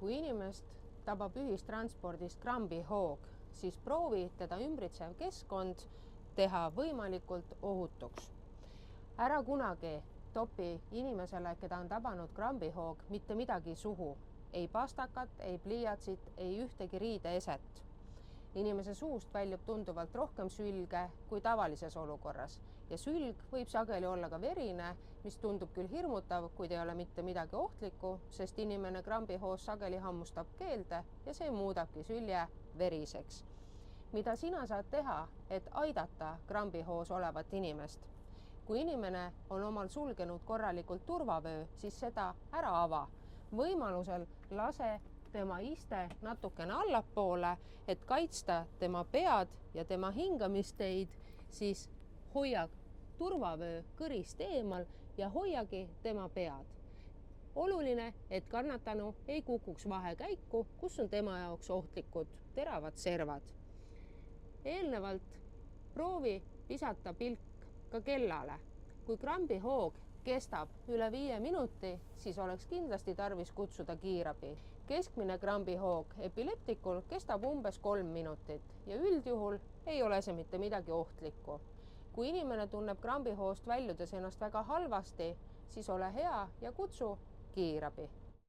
Kui inimest tabab ühistranspordist krambihoog, siis proovi teda ümbritsev keskkond teha võimalikult ohutuks. Ära kunagi topi inimesele, keda on tabanud krambihoog, mitte midagi suhu. Ei pastakat, ei pliiatsit, ei ühtegi riideeset. Inimese suust väljub tunduvalt rohkem sülge kui tavalises olukorras ja sülg võib sageli olla ka verine, mis tundub küll hirmutav, kuid ei ole mitte midagi ohtlikku, sest inimene krambihoos sageli hammustab keelde ja see muudabki sülje veriseks. Mida sina saad teha, et aidata krambihoos olevat inimest? Kui inimene on omal sulgenud korralikult turvavöö, siis seda ära ava. Võimalusel lase tema iste natukene allapoole, et kaitsta tema pead ja tema hingamisteid, siis hoia turvavöö kõrist eemal ja hoiagi tema pead. Oluline, et kannatanu ei kukuks vahekäiku, kus on tema jaoks ohtlikud teravad servad. Eelnevalt proovi visata pilk ka kellale. Kui krambihoog kestab üle 5 minuti, siis oleks kindlasti tarvis kutsuda kiirabi. Keskmine krambihoog epileptikul kestab umbes 3 minutit ja üldjuhul ei ole see mitte midagi ohtlikku. Kui inimene tunneb krambihoost väljudes ennast väga halvasti, siis ole hea ja kutsu kiirabi.